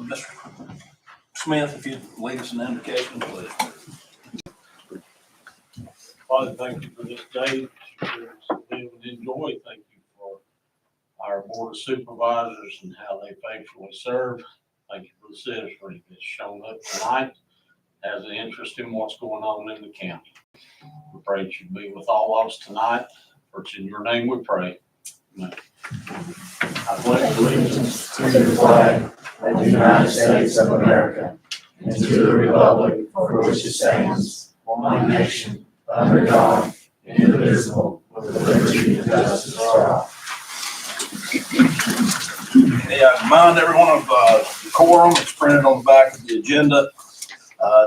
Mr. Smith, if you'd lead us in the invocation, please. Father, thank you for this day to be able to enjoy. Thank you for our board of supervisors and how they faithfully serve. Thank you for the citizenry that's shown up tonight, has an interest in what's going on in the county. We pray that you be with all of us tonight. For it's in your name we pray. Amen. I pledge allegiance to the flag of the United States of America and to the republic for which it stands, one nation, under God, indivisible, with liberty and justice for all. Yeah, remind everyone of the quorum. It's printed on the back of the agenda.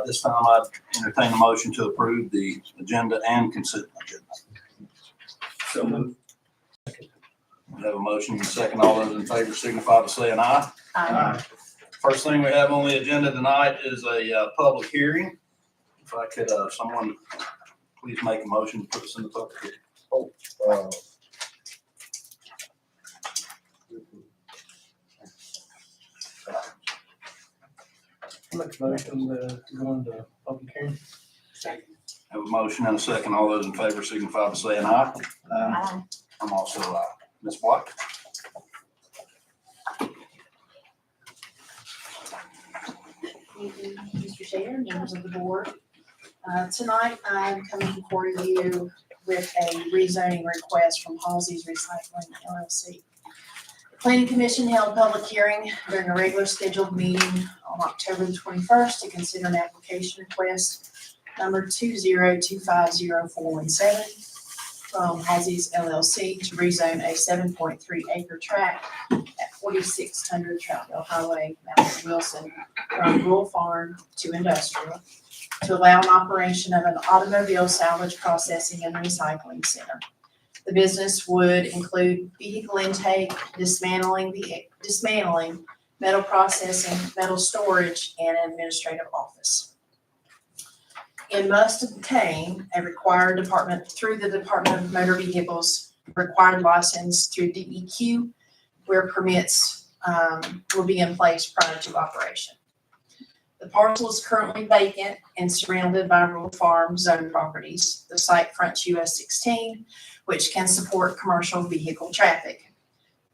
This time I entertain a motion to approve the agenda and consent agenda. So moved. We have a motion and a second. All those in favor signify by saying aye. Aye. First thing we have on the agenda tonight is a public hearing. If I could, someone please make a motion to put us in the public hearing. Make a motion to go into public hearing. Have a motion and a second. All those in favor signify by saying aye. Aye. I'm also aye. Ms. Black? Mr. Chair, members of the board. Tonight, I'm coming before you with a rezoning request from Halsey's Recycling LLC. The Planning Commission held a public hearing during a regular scheduled meeting on October the 21st to consider an application request number 2025017 from Halsey's LLC to rezone a 7.3 acre tract at 4600 Troutdale Highway, Mount Wilson, from rural farm to industrial, to allow an operation of an automobile salvage processing and recycling center. The business would include vehicle intake, dismantling, metal processing, metal storage, and an administrative office. It must obtain a required through the Department of Motor Vehicles, required license through DEQ, where permits will be in place prior to operation. The parcel is currently vacant and surrounded by rural farm zone properties. The site fronts US 16, which can support commercial vehicle traffic.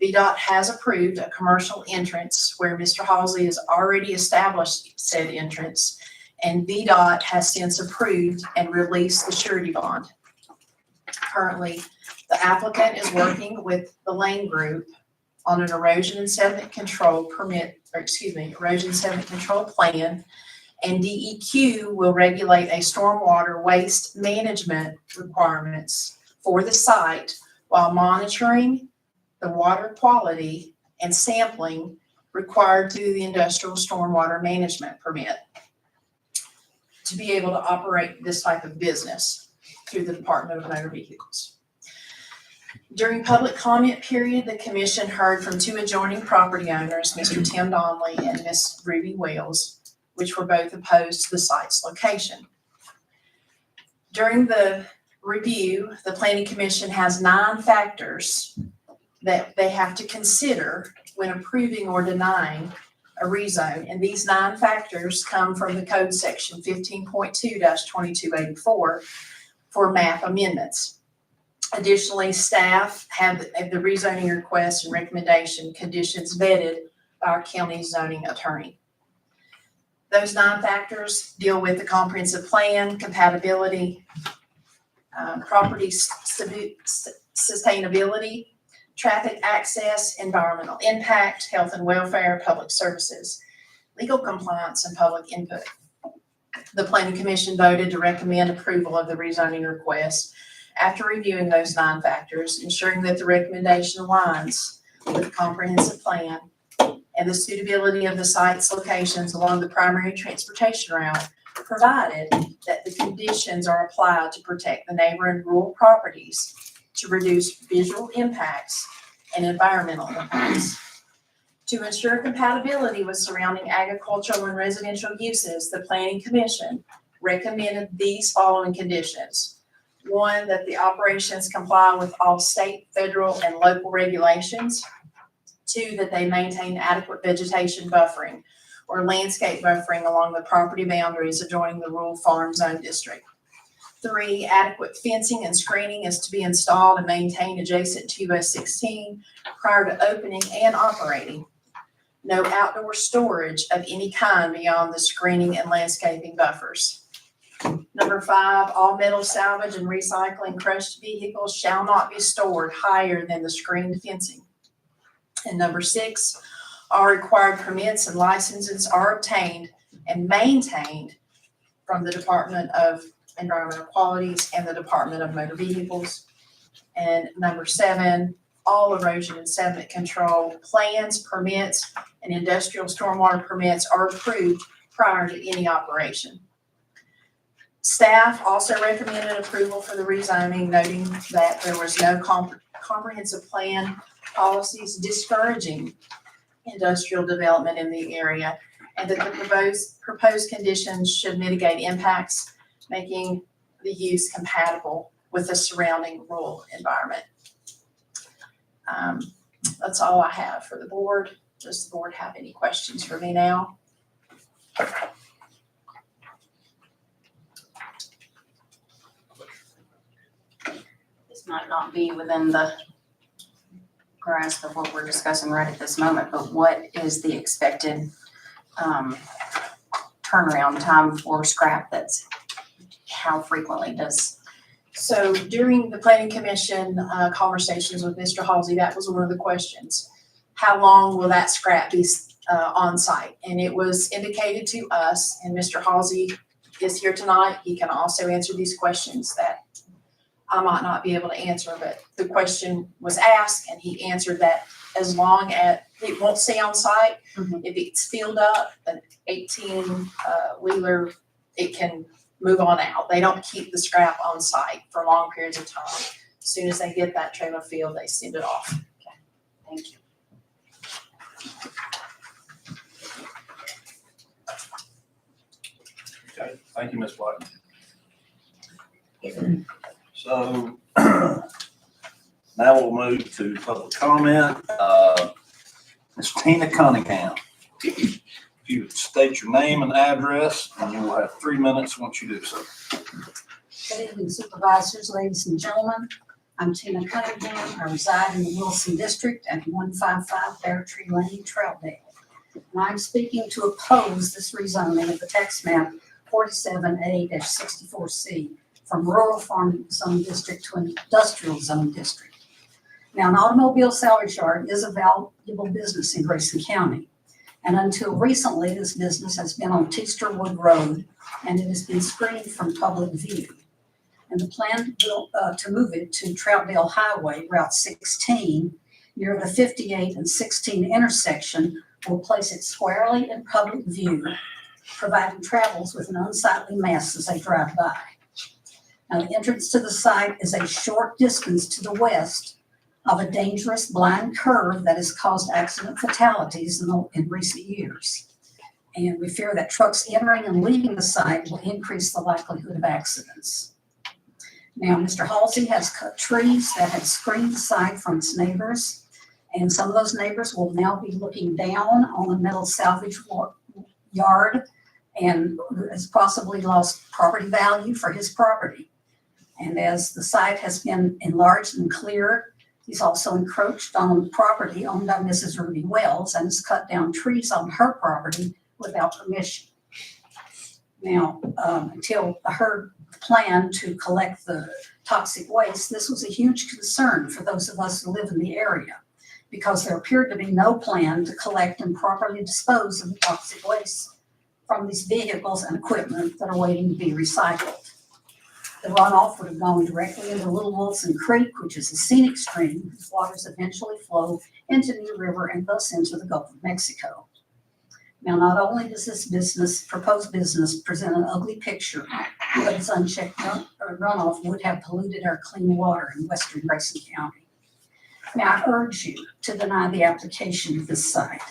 VDOT has approved a commercial entrance where Mr. Halsey has already established said entrance, and VDOT has since approved and released the surety bond. Currently, the applicant is working with the Lane Group on an erosion sediment control plan, and DEQ will regulate a stormwater waste management requirements for the site while monitoring the water quality and sampling required through the industrial stormwater management permit to be able to operate this type of business through the Department of Motor Vehicles. During public comment period, the commission heard from two adjoining property owners, Mr. Tim Donnelly and Ms. Ruby Wells, which were both opposed to the site's location. During the review, the Planning Commission has 9 factors that they have to consider when approving or denying a rezone, and these 9 factors come from the code section 15.2-2284 for map amendments. Additionally, staff have the rezoning request and recommendation conditions vetted by our county zoning attorney. Those 9 factors deal with the comprehensive plan, compatibility, property sustainability, traffic access, environmental impact, health and welfare, public services, legal compliance, and public input. The Planning Commission voted to recommend approval of the rezoning request after reviewing those 9 factors, ensuring that the recommendation aligns with the comprehensive plan and the suitability of the site's locations along the primary transportation route, provided that the conditions are applied to protect the neighboring rural properties to reduce visual impacts and environmental impacts. To ensure compatibility with surrounding agricultural and residential uses, the Planning Commission recommended these following conditions. 1, that the operations comply with all state, federal, and local regulations. 2, that they maintain adequate vegetation buffering or landscape buffering along the property boundaries adjoining the rural farm zone district. 3, adequate fencing and screening is to be installed and maintained adjacent to BOS 16 prior to opening and operating. No outdoor storage of any kind beyond the screening and landscaping buffers. Number 5, all metal salvage and recycling crushed vehicles shall not be stored higher than the screened fencing. And number 6, all required permits and licenses are obtained and maintained from the Department of Environmental Qualities and the Department of Motor Vehicles. And number 7, all erosion and sediment control plans, permits, and industrial stormwater permits are approved prior to any operation. Staff also recommended approval for the rezoning, noting that there was no comprehensive plan policies discouraging industrial development in the area, and that the proposed conditions should mitigate impacts, making the use compatible with the surrounding rural environment. That's all I have for the board. Does the board have any questions for me now? This might not be within the grasp of what we're discussing right at this moment, but what is the expected turnaround time for scrap? That's how frequently does? So during the planning commission conversations with Mr. Halsey, that was one of the questions. How long will that scrap be on site? And it was indicated to us, and Mr. Halsey is here tonight. He can also answer these questions that I might not be able to answer, but the question was asked and he answered that as long as it won't stay on site. Mhm. If it's filled up, an 18 wheeler, it can move on out. They don't keep the scrap on site for long periods of time. As soon as they get that trailer filled, they send it off. Thank you. Okay, thank you, Ms. Black. So now we'll move to public comment. Ms. Tina Cunningham. If you would state your name and address, and you will have 3 minutes once you do so. Good evening, Supervisors, ladies and gentlemen. I'm Tina Cunningham. I reside in the Wilson District at 155 Bear Tree Lane, Troutdale. And I'm speaking to oppose this rezoning of the Tax Map A-64C from Rural Farm Zone District to Industrial Zone District. Now, an automobile salvage yard is a valuable business in Grayson County. And until recently, this business has been on Teasterwood Road, and it has been screened from public view. And the plan to move it to Troutdale Highway, Route 16, near the 58 and 16 intersection, will place it squarely in public view, providing travelers with an unsightly mess as they drive by. Now, the entrance to the site is a short distance to the west of a dangerous blind curve that has caused accident fatalities in recent years. And we fear that trucks entering and leaving the site will increase the likelihood of accidents. Now, Mr. Halsey has cut trees that have screened the site from its neighbors, and some of those neighbors will now be looking down on the metal salvage yard and has possibly lost property value for his property. And as the site has been enlarged and cleared, he's also encroached on property owned by Mrs. Ruby Wells and has cut down trees on her property without permission. Now, until her plan to collect the toxic waste, this was a huge concern for those of us who live in the area, because there appeared to be no plan to collect and properly dispose of the toxic waste from these vehicles and equipment that are waiting to be recycled. The runoff would have gone directly into Little Wilson Creek, which is a scenic stream whose waters eventually flow into New River and thus into the Gulf of Mexico. Now, not only does this proposed business present an ugly picture, but its unchecked runoff would have polluted our clean water in western Grayson County. Now, I urge you to deny the application of this site.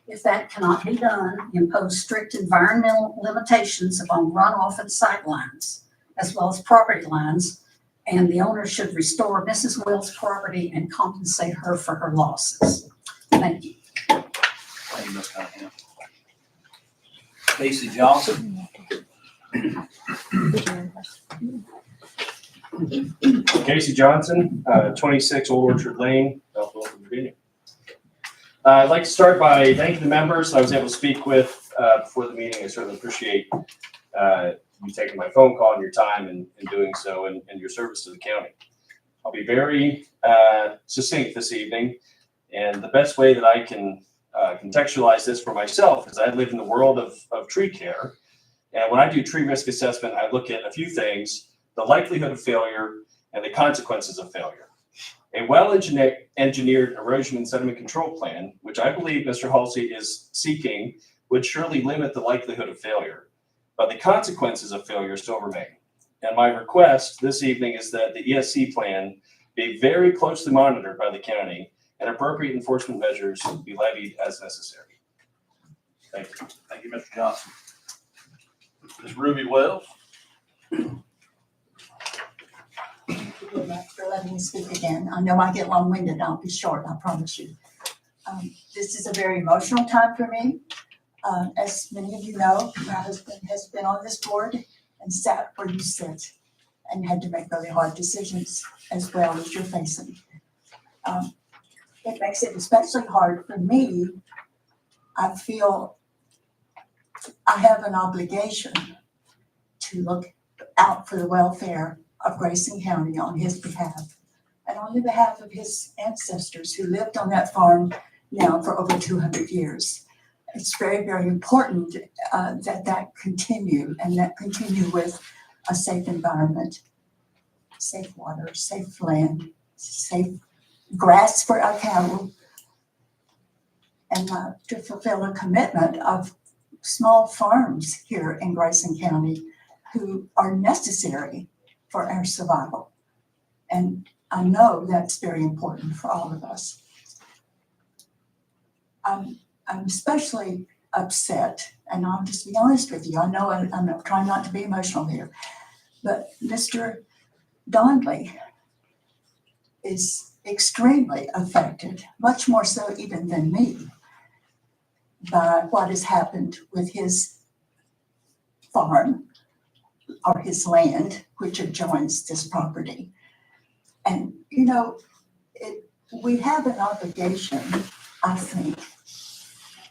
If that cannot be done, impose strict environmental limitations upon runoff and sight lines, as well as property lines, and the owner should restore Mrs. Wells' property and compensate her for her losses. Thank you. Thank you, Ms. Cunningham. Casey Johnson. Casey Johnson, 26 Old Orchard Lane, Belleville, Virginia. I'd like to start by thanking the members I was able to speak with before the meeting. I certainly appreciate you taking my phone call and your time in doing so and your service to the county. I'll be very succinct this evening, and the best way that I can contextualize this for myself is I live in the world of tree care, and when I do tree risk assessment, I look at a few things: the likelihood of failure and the consequences of failure. A well-engineered erosion and sediment control plan, which I believe Mr. Halsey is seeking, would surely limit the likelihood of failure, but the consequences of failure still remain. And my request this evening is that the ESC plan be very closely monitored by the county and appropriate enforcement measures be levied as necessary. Thank you. Thank you, Mr. Johnson. Ms. Ruby Wells. Thank you very much for letting me speak again. I know I get long-winded. I'll be short, I promise you. This is a very emotional time for me. As many of you know, my husband has been on this board and sat where you sit and had to make really hard decisions as well as you're facing. It makes it especially hard for me. I feel I have an obligation to look out for the welfare of Grayson County on his behalf and on the behalf of his ancestors who lived on that farm now for over 200 years. It's very, very important that continue and that continue with a safe environment, safe water, safe land, safe grass for our cattle, and to fulfill a commitment of small farms here in Grayson County who are necessary for our survival. And I know that's very important for all of us. I'm especially upset, and I'll just be honest with you. I know I'm trying not to be emotional here, but Mr. Donnelly is extremely affected, much more so even than me, by what has happened with his farm or his land, which adjoins this property. And, you know, we have an obligation, I think,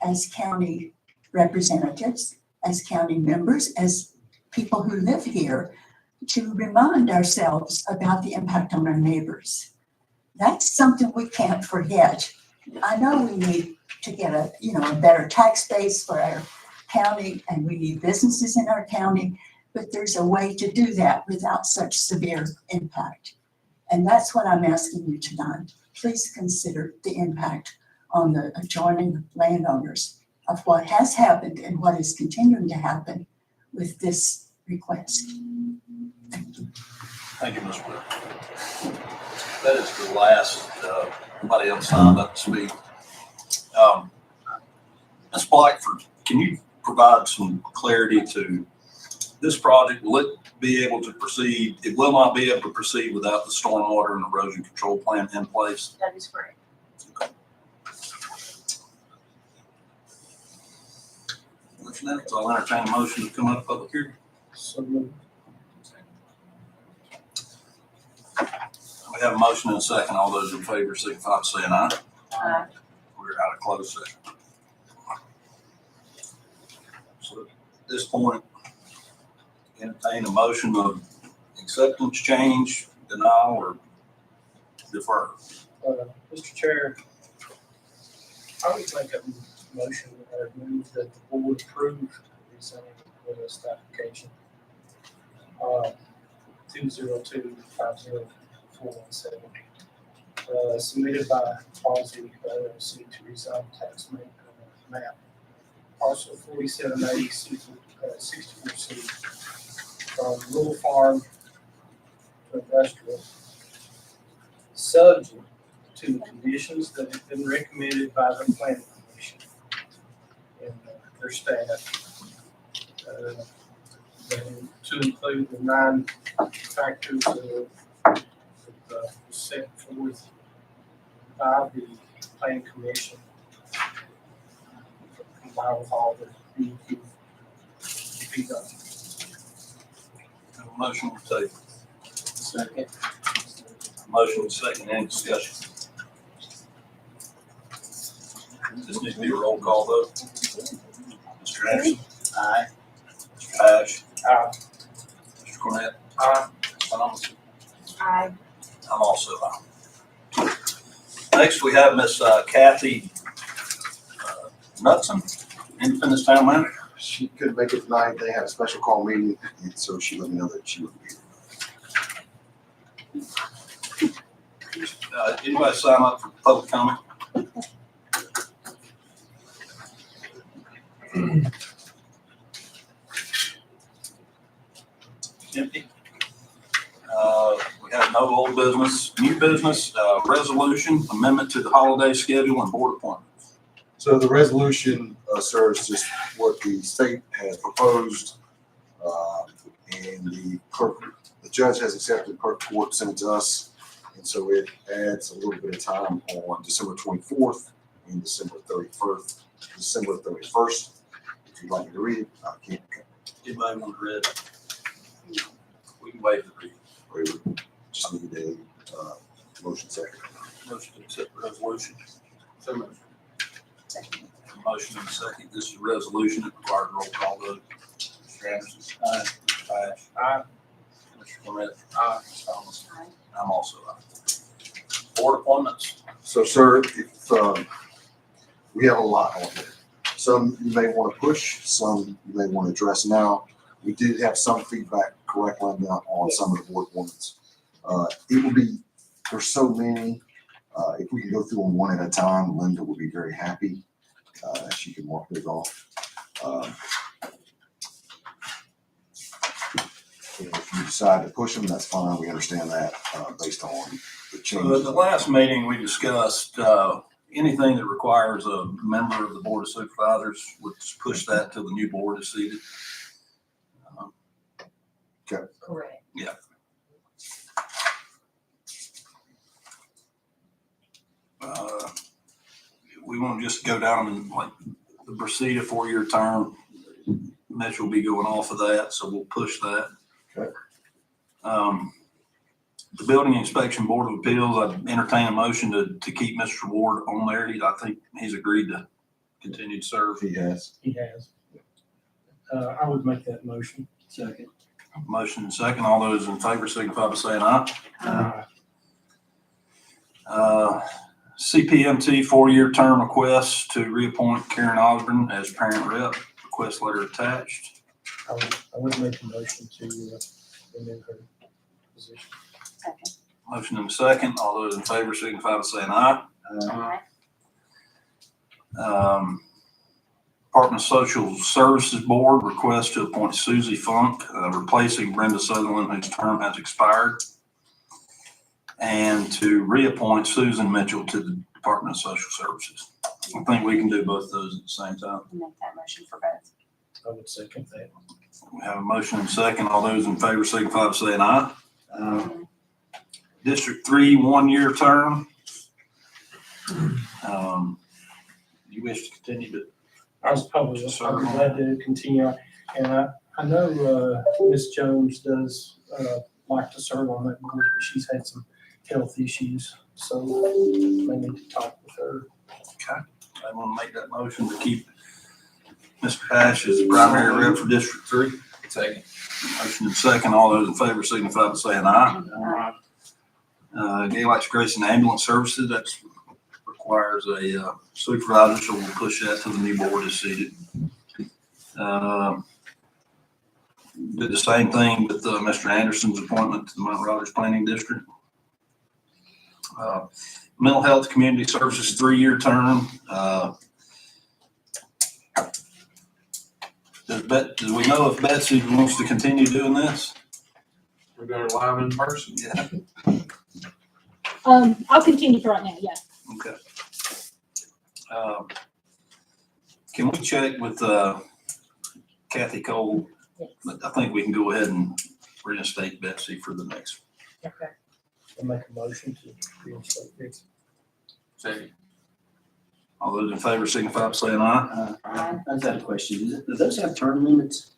as county representatives, as county members, as people who live here, to remind ourselves about the impact on our neighbors. That's something we can't forget. I know we need to get a better tax base for our county, and we need businesses in our county, but there's a way to do that without such severe impact. And that's what I'm asking you tonight. Please consider the impact on the adjoining landowners of what has happened and what is continuing to happen with this request. Thank you. Thank you, Ms. Wells. That is the last, nobody else signed up to speak. Ms. Blackford, can you provide some clarity to this project? Will it be able to proceed? It will not be able to proceed without the stormwater and erosion control plan in place? That is correct. What's next? I'll entertain a motion to come out of public hearing. So moved. We have a motion and a second. All those in favor signify by saying aye. Aye. We're out of closed session. So at this point, entertain a motion of acceptance, change, denial, or defer. Mr. Chair, I would make a motion or move that the board approve the rezoning request application 202-50417 submitted by Halsey LLC to rezone tax map parcel 4780 64C from rural farm to industrial, subject to the conditions that have been recommended by the planning commission and their staff, to include the 9 factors set forth by the planning commission, combined with all the DEQ speak up. Have a motion to table. Second. Motion second, any discussion? This needs to be a roll call vote. Mr. Anderson? Aye. Mr. Ash? Aye. Mr. Cornett? Aye. Thomas? Aye. I'm also aye. Next, we have Miss Kathy Knutson, Independence Town Manager. She couldn't make it tonight. They had a special call meeting, and so she let me know that she would be here. Anybody sign up for public comment? Empty. We have no old business, new business, resolution, amendment to the holiday schedule and board appointments. So the resolution, sir, is just what the state has proposed. And the judge has accepted, clerk of court sent it to us. And so it adds a little bit of time on December 24th and December 31st. If you'd like me to read it, I can. Anybody want to read it? We can waive the reading. We would just need a motion second. Motion to accept the resolution. So moved. Second. Motion and second. This is a resolution that requires roll call vote. Mr. Anderson? Aye. Mr. Ash? Aye. Mr. Clement? Aye. Ms. Thomas? Aye. I'm also aye. Board appointments. So, sir, if, we have a lot on here. Some you may want to push, some you may want to address now. We did have some feedback, correct, Linda, on some of the board appointments. It will be, there's so many, if we can go through them one at a time, Linda will be very happy. She can mark those off. If you decide to push them, that's fine. We understand that, based on the So changes. at the last meeting, we discussed, anything that requires a member of the Board of Supervisors, would push that till the new board is seated. Correct. We want to just go down and like the Brasida 4-year term, Mitch will be going off of that, so we'll push that. Okay. The Building Inspection Board of Appeals, I'd entertain a motion to keep Mr. Ward on there. I think he's agreed to continue to serve. He has. He has. I would make that motion. Second. Motion and second. All those in favor signify by saying aye. Aye. CPMT 4-year term request to reappoint Karen Osborne as parent rep. Request letter attached. I would make a motion to amend her position. Second. Motion and second. All those in favor signify by saying aye. Aye. Department of Social Services Board request to appoint Susie Funk, replacing Brenda Sutherland, whose term has expired, and to reappoint Susan Mitchell to the Department of Social Services. I think we can do both those at the same time. Make that motion for both. I would second that. We have a motion and second. All those in favor signify by saying aye. District 3, 1-year term. You wish to continue to I was probably glad to continue. And I know Ms. Jones does like to serve on that board, but she's had some health issues, so may need to talk with her. Okay, I want to make that motion to keep Mr. Ash as the primary rep for District 3. Second. Motion and second. All those in favor signify by saying aye. Gaelites Grayson Ambulance Services, that requires a supervisor, so we'll push that till the new board is seated. Did the same thing with Mr. Anderson's appointment to the Mount Rogers Planning District. Mental Health Community Services 3-year term. Do we know if Betsy wants to continue doing this? We're going live in person. Yeah. I'll continue for right now, yeah. Okay. Can we check with Kathy Cole? I think we can go ahead and reinstate Betsy for the next. Okay. I'll make a motion to reinstate Betsy. Second. All those in favor signify by saying aye. Aye. I just had a question. Do those have term limits?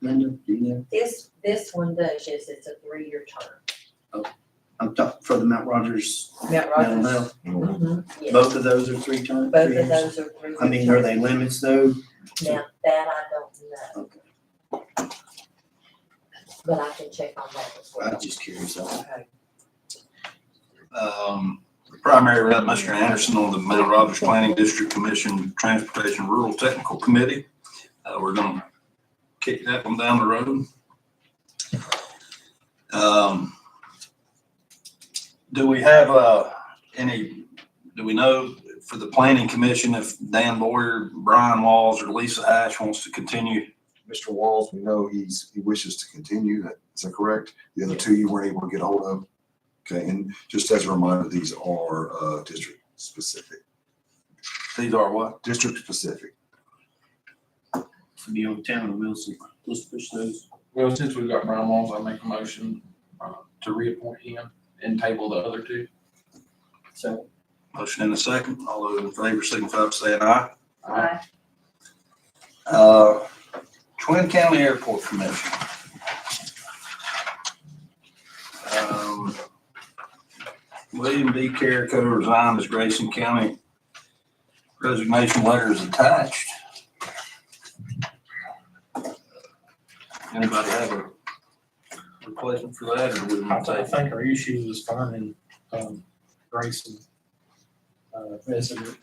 Linda, do you know? This one does, yes, it's a 3-year term. I'm talking for the Mount Rogers Mount mental Rogers. health. Mhm, yes. Both of those are 3 terms? Both of those are 3-year. I mean, are they limits though? Now, that I don't know, Okay. but I can check on that as I'm well. just curious. Okay. The primary rep, Mr. Anderson on the Mount Rogers Planning District Commission Transportation Rural Technical Committee. We're gonna kick that one down the road. Do we have, do we know for the planning commission if Dan Boyer, Brian Walls, or Lisa Ash wants to continue? Mr. Walls, we know he wishes to continue. Is that correct? The other 2 you weren't able to get hold of? Okay, and just as a reminder, these are district specific. These are what? District specific. For the old town of Wilson, let's push those. Well, since we've got Brian Walls, I make a motion to reappoint him and table the other 2. So, Motion in a second. All those in favor signify by saying aye. Aye. Twin County Airport Commission. William B. Carrico resigned as Grayson County. Resignation letter is attached. Anybody have a replacement for that, or do we want to I take? think our issue is finding, Grayson, resident.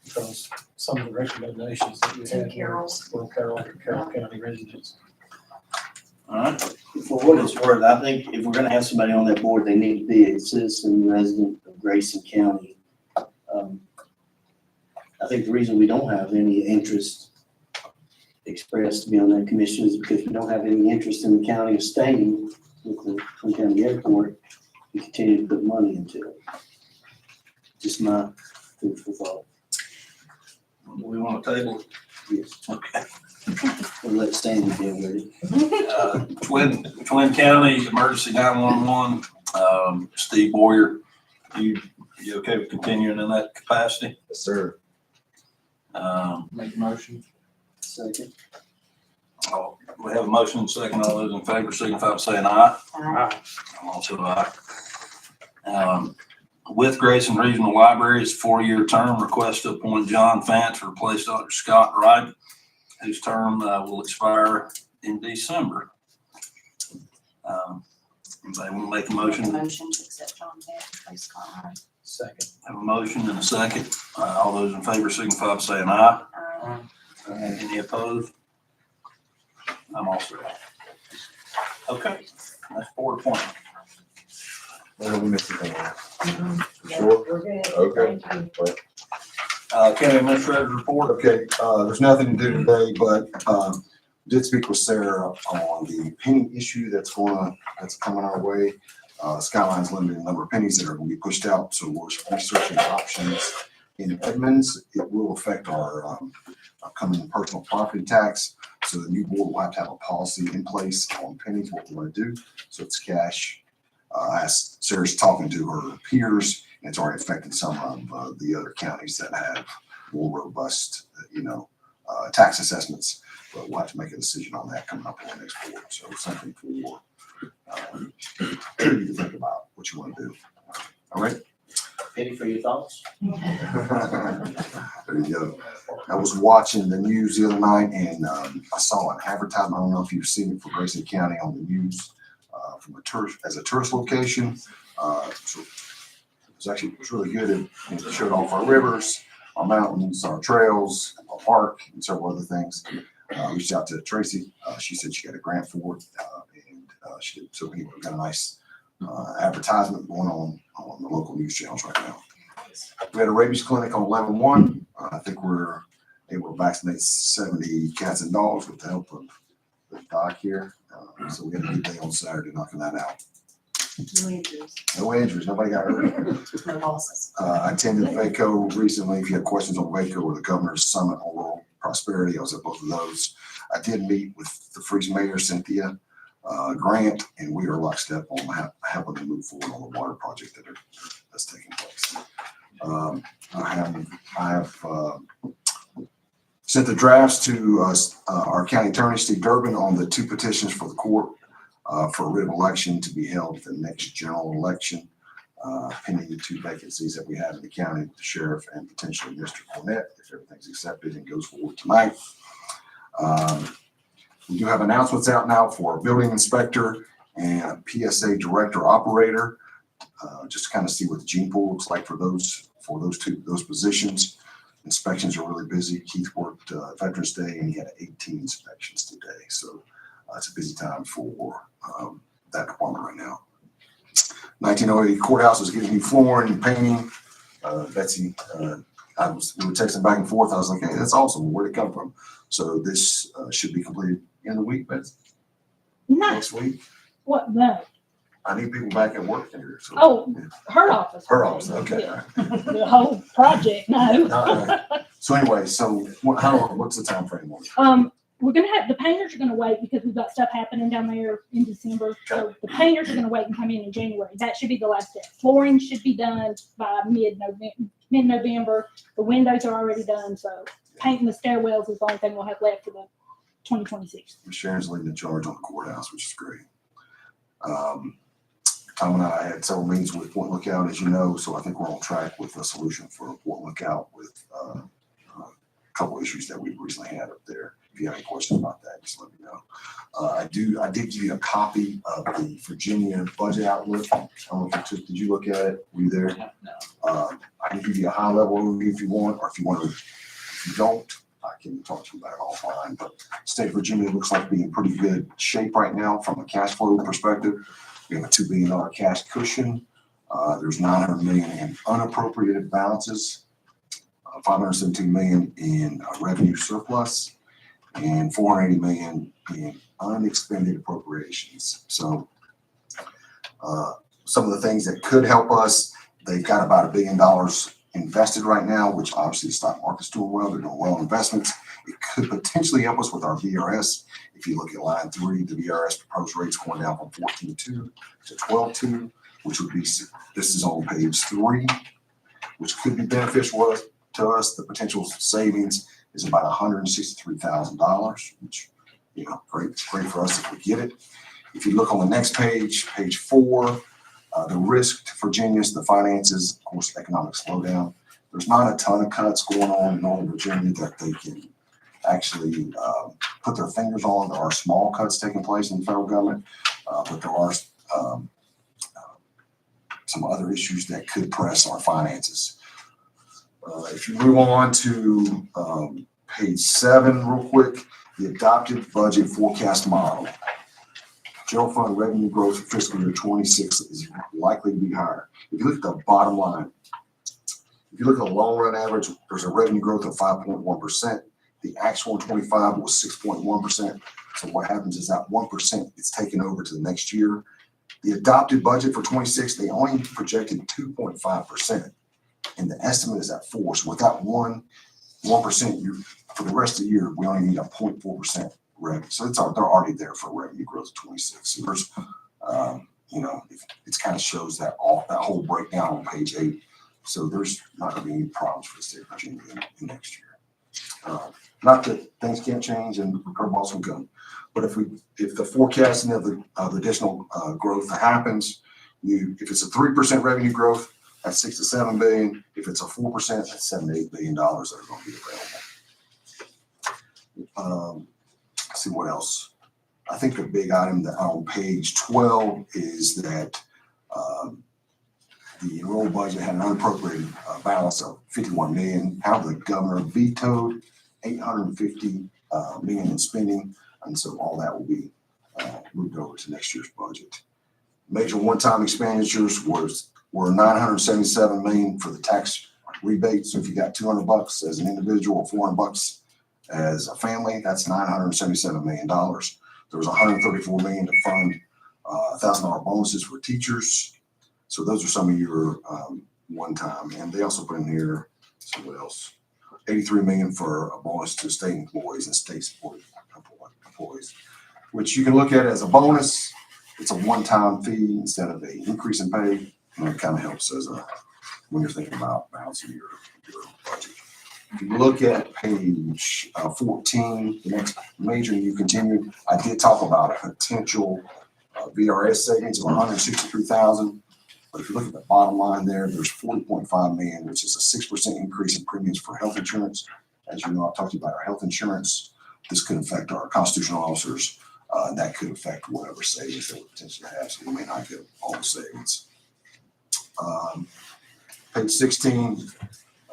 Because some of the recommendations that we Two had Carols. were Carroll County residents. All right, for what it's worth, I think if we're gonna have somebody on that board, they need to be a citizen resident of Grayson County. I think the reason we don't have any interest expressed to be on that commission is because we don't have any interest in the county of staying with the Twin County Airport. We continue to put money into it. Just my food for thought. do we want to table? Yes, Okay. we'll let Stanley deal with it. Twin County Emergency 911, Steve Boyer, you okay with continuing in that capacity? Yes, sir. Make a motion. Second. We have a motion and a second. All those in favor signify by saying aye. Aye. I'm also aye. With Grayson Regional Library's 4-year term, request to appoint John Fant to replace Dr. Scott Wright, whose term will expire in December. Anybody want to make a motion? Motion to accept John Vance, place Scott. Second. Have a motion and a second. All those in favor signify by saying aye. Aye. Any opposed? I'm also aye. Okay, that's board appointment. What are we missing? Yeah, Sure. we're good. Okay. Thank you. County Administrator's report. Okay, there's nothing to do today, but did speak with Sarah on the penny issue that's coming our way. Skyline's limited the number of pennies that are going to be pushed out, so we're researching options in Edmonds. It will affect our upcoming personal property tax. So the new board will have to have a policy in place on pennies, what we want to do. So it's cash. As Sarah's talking to her peers, and it's already affected some of the other counties that have more robust, tax assessments. But we'll have to make a decision on that coming up on the next board. So it's something for you to think about what you want to do. All right. Penny for your thoughts? There you go. I was watching the news the other night and I saw an advertisement. I don't know if you've seen it for Grayson County on the news from as a tourist location. So it was really good. It showed off our rivers, our mountains, our trails, our park, and several other things. Reached out to Tracy. She said she got a grant for it, and she did. So we've got a nice advertisement going on the local news channels right now. We had a rabies clinic on 11/1. I think we're able to vaccinate 70 cats and dogs with the help of the doc here. So we had a good day on Saturday knocking that out. No injuries, No injuries. Nobody got hurt. no losses. I attended VACO recently. If you have questions on VACO or the Governor's Summit on Rural Prosperity, I was at both of those. I did meet with the Freeze Mayor, Cynthia Grant, and we are lockstep on helping them move forward on the water project that's taking place. I have Sent the drafts to our county attorney, Steve Durbin, on the 2 petitions for the court for a writ of election to be held at the next general election, pending the 2 vacancies that we have in the county with the sheriff and potentially Mr. Cornett, if everything's accepted and goes forward tonight. We do have announcements out now for a building inspector and a PSA director operator, just to kind of see what the gene pool looks like for those positions. Inspections are really busy. Keith worked Veterans Day and he had 18 inspections today. So it's a busy time for that department right now. 1908 courthouse is getting new flooring and painting. Betsy, we were texting back and forth. I was like, hey, that's awesome. Where'd it come from? So this should be completed in the week, but next week. What, no, I need people back at work here. So, oh, her office. her office, okay. Yeah. The whole project, no. So anyway, what's the time frame on it? We're gonna have, the painters are gonna wait because we've got stuff happening down there in December. So the painters are gonna wait and come in January. That should be the last step. Flooring should be done by mid-November. The windows are already done, so painting the stairwells is the only thing we'll have left for the 2026. Sharon's leading the charge on the courthouse, which is great. Tom and I had several meetings with Point Lookout, as you know, so I think we're on track with a solution for Point Lookout with a couple issues that we've recently had up there. If you have any questions about that, just let me know. I did give you a copy of the Virginia budget outlook. I don't know if did you look at it? Were you there? No. I can give you a high level overview if you want, or if you don't, I can talk to you about it offline. But state of Virginia looks like being in pretty good shape right now from a cash flow perspective. We have a $2 billion cash cushion. There's $900 million in unappropriated balances, $517 million in revenue surplus, and $480 million in unexpended appropriations. So some of the things that could help us, they've got about $1 billion invested right now, which obviously the stock market's doing well. They're doing well in investments. It could potentially help us with our VRS. If you look at line 3, the VRS proposed rate's going down from 14.2 to 12.2, which would be, this is on page 3, which could be beneficial to us. The potential savings is about $163,000, which, great for us if we get it. If you look on the next page, page 4, the risk to Virginia's, the finances, of course, economic slowdown. There's not a ton of cuts going on in Northern Virginia that they can actually put their fingers on. There are small cuts taking place in the federal government, but there are some other issues that could press our finances. If you move on to page 7 real quick, the adopted budget forecast model. General fund revenue growth for fiscal year 26 is likely to be higher. If you look at the bottom line, if you look at the long run average, there's a revenue growth of 5.1%. The actual in 25 was 6.1%. So what happens is that 1% is taken over to the next year. The adopted budget for 26, they only projected 2.5%. And the estimate is at 4. So with that 1%, for the rest of the year, we only need a 0.4% revenue. So they're already there for revenue growth of 26. So there's, it kind of shows that whole breakdown on page 8. So there's not going to be any problems for the state of Virginia in next year. Not that things can't change and curveballs will come, but if the forecasting of the additional growth happens, if it's a 3% revenue growth, that's $6 to $7 billion. If it's a 4%, that's $7 to $8 billion that are going to be available. Let's see what else. I think the big item that on page 12 is that the enrolled budget had an unappropriated balance of $51 million. However, the governor vetoed $850 million in spending, and so all that will be moved over to next year's budget. Major one-time expenditures were $977 million for the tax rebate. So if you got $200 as an individual or $400 as a family, that's $977 million. There was $134 million to fund $1,000 bonuses for teachers. So those are some of your one-time, and they also put in here, so what else? $83 million for a bonus to state employees and state supported employees, which you can look at as a bonus. It's a one-time fee instead of an increase in pay. And it kind of helps as when you're thinking about balancing your budget. If you look at page 14, the next major new continue, I did talk about a potential VRS savings of 163,000. But if you look at the bottom line there, there's 40.5 million, which is a 6% increase in premiums for health insurance. As you know, I've talked about our health insurance. This could affect our constitutional officers, and that could affect whatever savings that we potentially have, so we may not get all the savings. Page 16,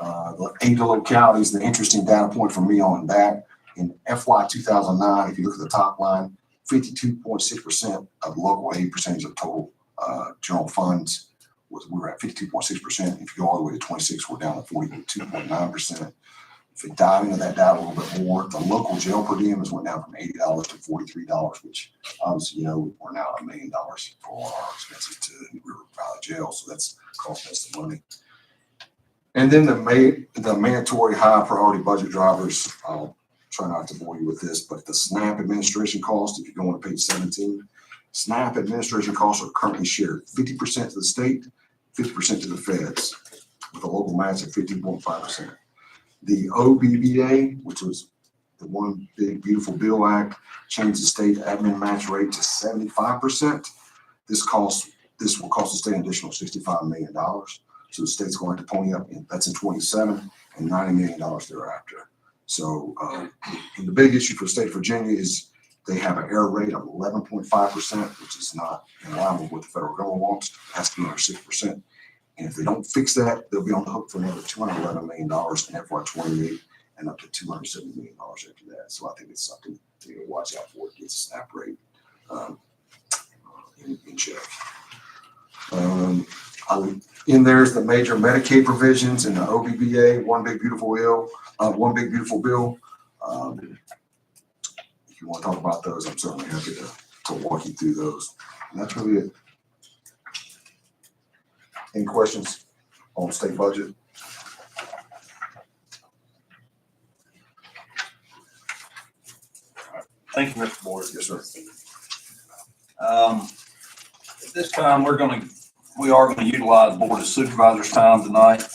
the AIDA localities, the interesting data point for me on that, in FY 2009, if you look at the top line, 52.6% of local aid percentage of total general funds we were at 52.6%. If you go all the way to 26, we're down to 42.9%. If we dive into that data a little bit more, the local jail per diem has went down from $80 to $43, which obviously, you know, we're now $1 million for our expenses to River Valley Jail, so that's costing us the money. And then the mandatory high priority budget drivers, I'll try not to bore you with this, but the SNAP administration cost, if you go on to page 17, SNAP administration costs are currently shared 50% to the state, 50% to the feds, with a local match at 15.5%. The OBBA, which was the One Big Beautiful Bill Act, changed the state admin match rate to 75%. This will cost the state an additional $65 million. So the state's going to pony up, that's in 27, and $90 million thereafter. So and the big issue for the state of Virginia is they have an error rate of 11.5%, which is not in line with what the federal government wants. It has to be under 6%. And if they don't fix that, they'll be on the hook for another $211 million in FY 28 and up to $270 million after that. So I think it's something to watch out for. It gets a snap rate in check. In there's the major Medicaid provisions in the OBBA, One Big Beautiful Bill. If you want to talk about those, I'm certainly happy to walk you through those. And that's really it. Any questions on the state budget? Thank you, Mr. Board. Yes, sir. At this time, we are going to utilize Board of Supervisors time tonight.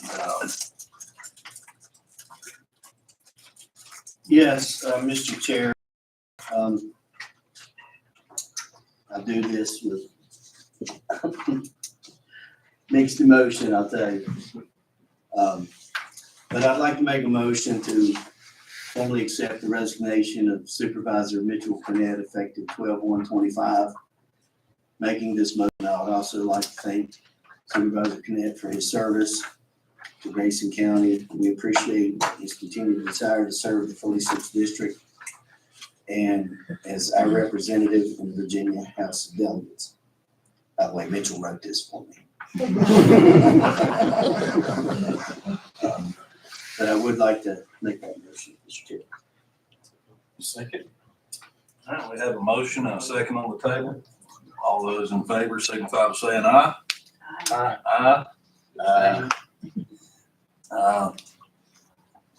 Yes, Mr. Chair. I do this with mixed emotion, I'll tell you. But I'd like to make a motion to formally accept the resignation of Supervisor Mitchell Cornett effective 12/1/25. Making this motion, I would also like to thank Supervisor Cornett for his service to Grayson County. We appreciate his continued desire to serve the 46th District and as our representative in the Virginia House of Delegates. By the way, Mitchell wrote this for me. But I would like to make that motion, Mr. Chair. Second. All right, we have a motion and a second on the table. All those in favor signify by saying aye. Aye. Aye.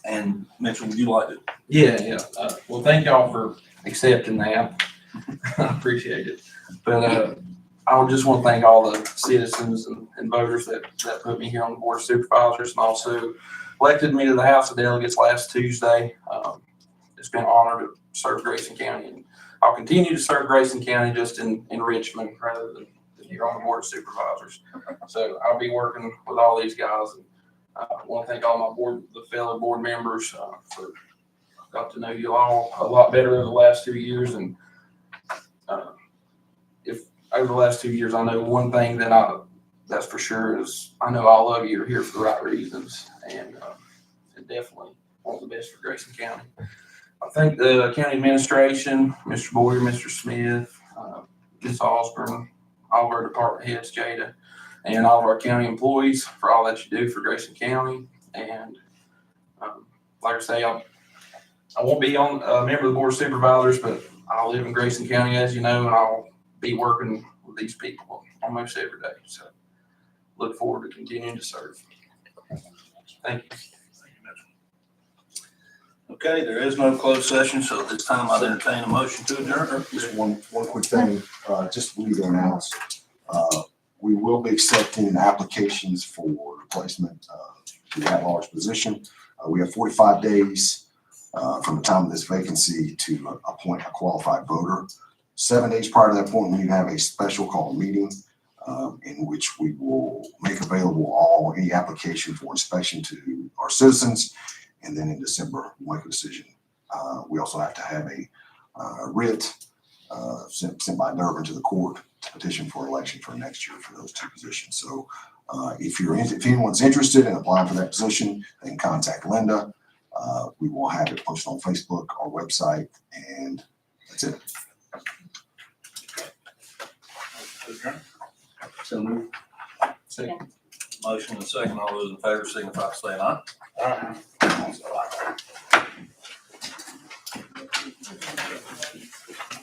And Mitchell, would you like to? Yeah. Well, thank y'all for accepting that. I appreciate it. But I would just want to thank all the citizens and voters that put me here on the Board of Supervisors and also elected me to the House of Delegates last Tuesday. It's been an honor to serve Grayson County, and I'll continue to serve Grayson County just in Richmond rather than here on the Board of Supervisors. So I'll be working with all these guys. And I want to thank all the fellow board members for got to know you all a lot better over the last 2 years. And if over the last 2 years, I know one thing that's for sure is I know all of you are here for the right reasons, and definitely want the best for Grayson County. I thank the county administration, Mr. Boyer, Mr. Smith, Ms. Osborne, all of our department heads, Jada, and all of our county employees for all that you do for Grayson County. And like I say, I won't be on a member of the Board of Supervisors, but I live in Grayson County, as you know, and I'll be working with these people almost every day. So look forward to continuing to serve. Thank you. Okay, there is no closed session, so at this time I'd entertain a motion to adjourn. Just one quick thing, just for you to announce, we will be accepting applications for replacement to that large position. We have 45 days from the time of this vacancy to appoint a qualified voter. 7 days prior to that point, we have a special call meeting in which we will make available any application for inspection to our citizens. And then in December, we'll make a decision. We also have to have a writ sent by Durbin to the court to petition for election for next year for those two positions. So if anyone's interested in applying for that position, they can contact Linda. We will have it posted on Facebook, our website, and that's it. So moved. Motion and second, all those in favor signify by saying aye.